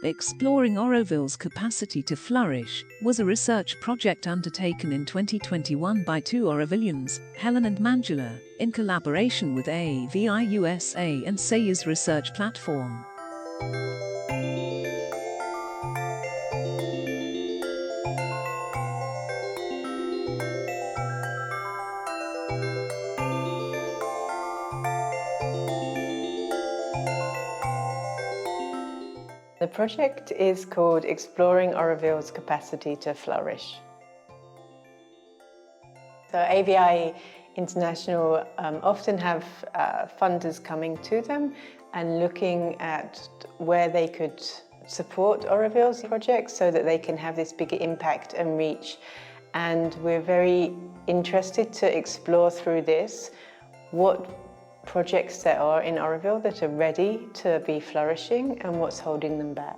Exploring Auroville's capacity to flourish was a research project undertaken in 2021 by two Aurovillians, Helen and Manjula, in collaboration with AVI USA and Sayers Research Platform. The project is called Exploring Auroville's Capacity to Flourish. So AVI International often have funders coming to them and looking at where they could support Auroville's projects so that they can have this bigger impact and reach. And we're very interested to explore through this what projects there are in Auroville that are ready to be flourishing and what's holding them back.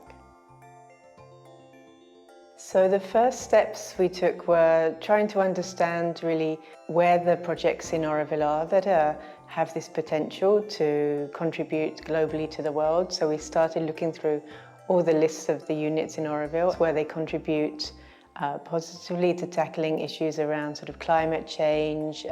So the first steps we took were trying to understand really where the projects in Auroville are that have this potential to contribute globally to the world. So we started looking through all the lists of the units in Auroville where they contribute positively to tackling issues around sort of climate change,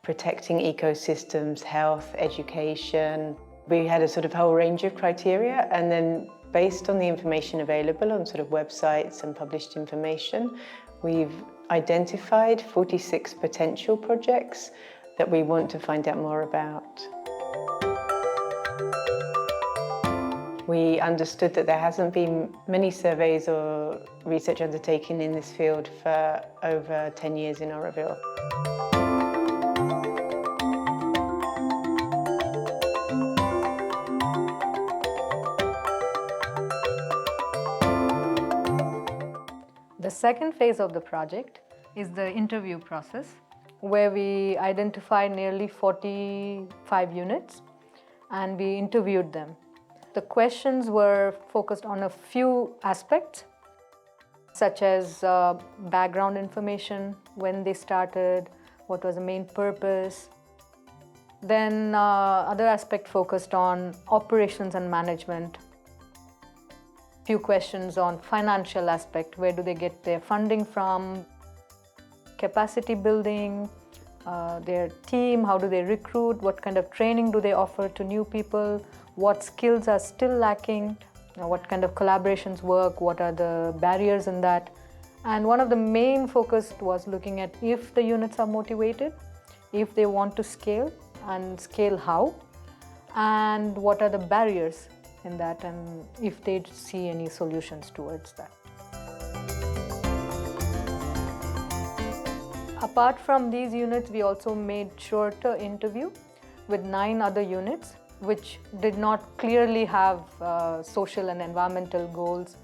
protecting ecosystems, health, education. We had a sort of whole range of criteria, and then based on the information available on sort of websites and published information, we've identified 46 potential projects that we want to find out more about. We understood that there hasn't been many surveys or research undertaken in this field for over 10 years in Auroville. The second phase of the project is the interview process, where we identified nearly 45 units and we interviewed them. The questions were focused on a few aspects, such as background information, when they started, what was the main purpose. Then other aspect focused on operations and management. Few questions on financial aspect, where do they get their funding from, capacity building, their team, how do they recruit, what kind of training do they offer to new people, what skills are still lacking, what kind of collaborations work, what are the barriers in that. And one of the main focus was looking at if the units are motivated, if they want to scale and scale how, and what are the barriers in that, and if they see any solutions towards that. Apart from these units, we also made sure to interview with 9 other units which did not clearly have social and environmental goals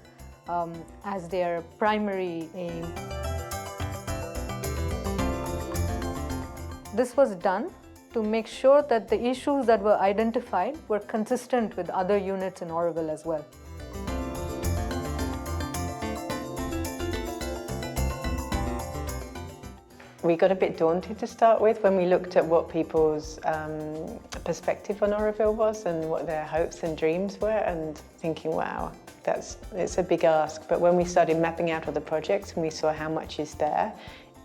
as their primary aim. This was done to make sure that the issues that were identified were consistent with other units in Auroville as well. We got a bit daunted to start with when we looked at what people's perspective on Auroville was and what their hopes and dreams were, and thinking, wow, it's a big ask. But when we started mapping out all the projects and we saw how much is there,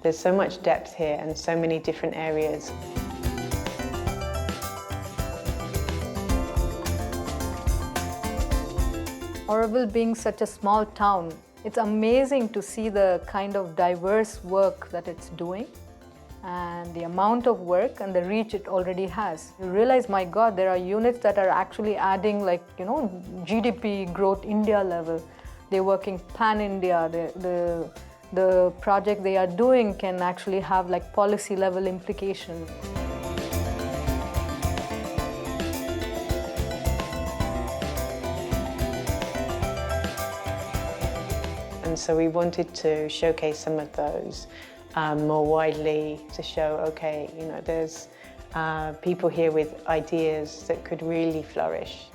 there's so much depth here and so many different areas. Auroville being such a small town, it's amazing to see the kind of diverse work that it's doing and the amount of work and the reach it already has. You realize, my God, there are units that are actually adding GDP growth India level. They're working pan-India. The project they are doing can actually have policy level implications. And so we wanted to showcase some of those more widely, to show, okay, there's people here with ideas that could really flourish.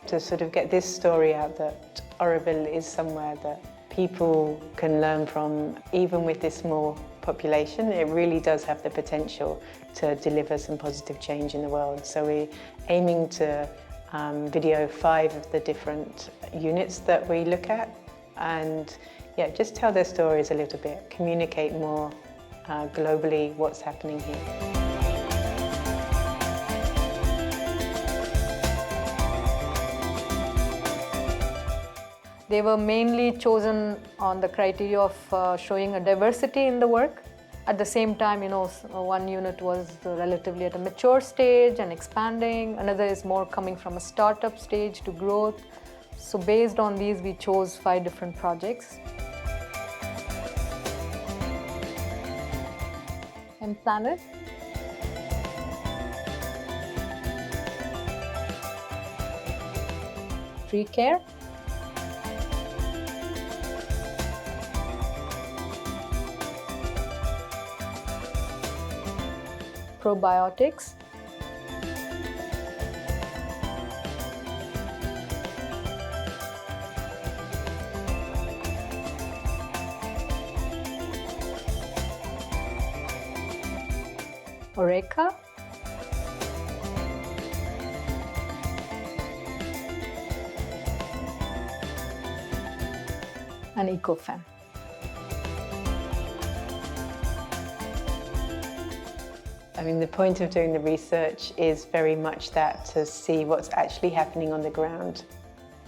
To sort of get this story out that Auroville is somewhere that people can learn from, even with this small population. It really does have the potential to deliver some positive change in the world. So we're aiming to video 5 of the different units that we look at, and yeah, just tell their stories a little bit, communicate more globally what's happening here. They were mainly chosen on the criteria of showing a diversity in the work. At the same time, one unit was relatively at a mature stage and expanding. Another is more coming from a startup stage to growth. So based on these, we chose 5 different projects. And planet. Tree care. Probiotics. Aurora. And Ecofan. I mean, the point of doing the research is very much that, to see what's actually happening on the ground.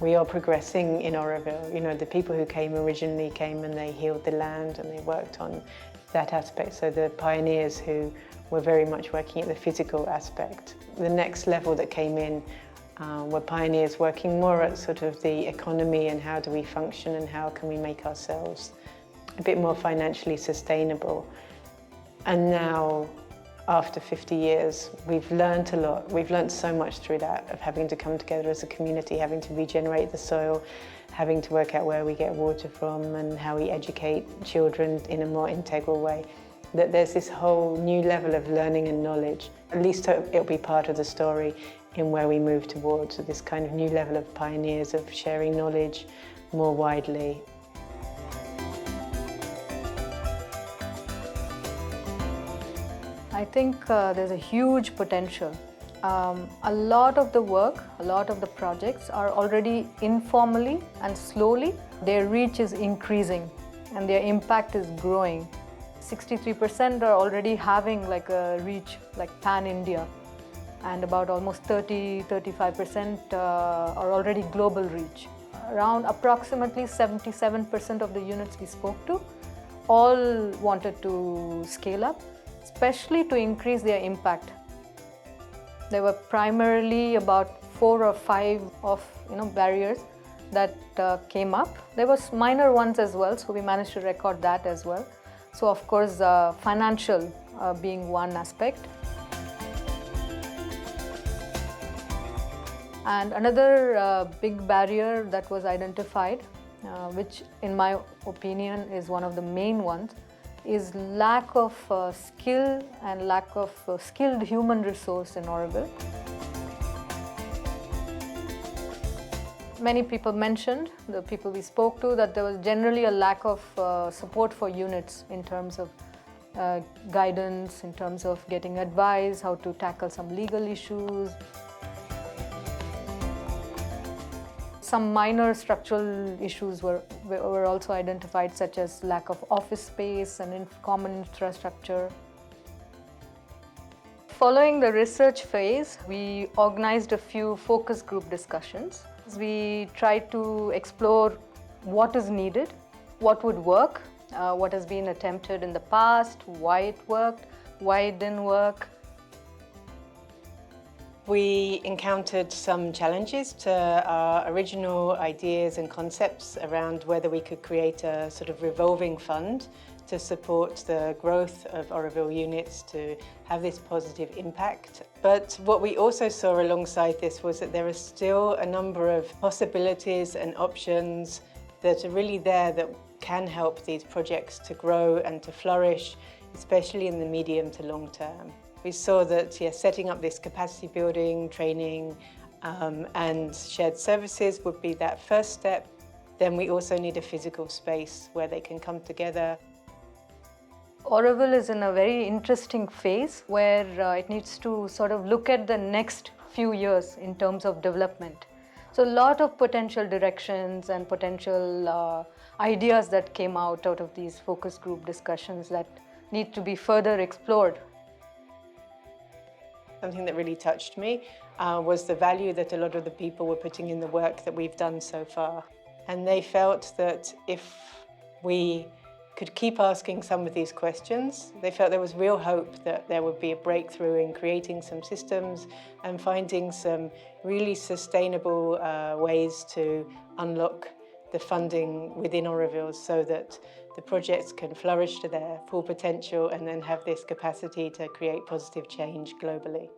We are progressing in Auroville. The people who came originally came and they healed the land and they worked on that aspect. So the pioneers who were very much working at the physical aspect. The next level that came in were pioneers working more at sort of the economy and how do we function and how can we make ourselves a bit more financially sustainable. And now, after 50 years, we've learned a lot. We've learned so much through that, of having to come together as a community, having to regenerate the soil, having to work out where we get water from and how we educate children in a more integral way. That there's this whole new level of learning and knowledge. At least it'll be part of the story in where we move towards, this kind of new level of pioneers of sharing knowledge more widely. I think there's a huge potential. A lot of the work, a lot of the projects are already informally and slowly, their reach is increasing and their impact is growing. 63% are already having like a reach like pan-India, and about almost 30-35% are already global reach. Around approximately 77% of the units we spoke to all wanted to scale up, especially to increase their impact. There were primarily about 4 or 5 of barriers that came up. There was minor ones as well, so we managed to record that as well. So of course, financial being one aspect. And another big barrier that was identified, which in my opinion is one of the main ones, is lack of skill and lack of skilled human resource in Auroville. Many people mentioned, the people we spoke to, that there was generally a lack of support for units in terms of guidance, in terms of getting advice, how to tackle some legal issues. Some minor structural issues were also identified, such as lack of office space and common infrastructure. Following the research phase, we organized a few focus group discussions. We tried to explore what is needed, what would work, what has been attempted in the past, why it worked, why it didn't work. We encountered some challenges to our original ideas and concepts around whether we could create a sort of revolving fund to support the growth of Auroville units to have this positive impact. But what we also saw alongside this was that there are still a number of possibilities and options that are really there that can help these projects to grow and to flourish, especially in the medium to long term. We saw that setting up this capacity building, training and shared services would be that first step. Then we also need a physical space where they can come together. Auroville is in a very interesting phase where it needs to sort of look at the next few years in terms of development. So a lot of potential directions and potential ideas that came out of these focus group discussions that need to be further explored. Something that really touched me was the value that a lot of the people were putting in the work that we've done so far. And they felt that if we could keep asking some of these questions, they felt there was real hope that there would be a breakthrough in creating some systems and finding some really sustainable ways to unlock the funding within Auroville so that the projects can flourish to their full potential and then have this capacity to create positive change globally.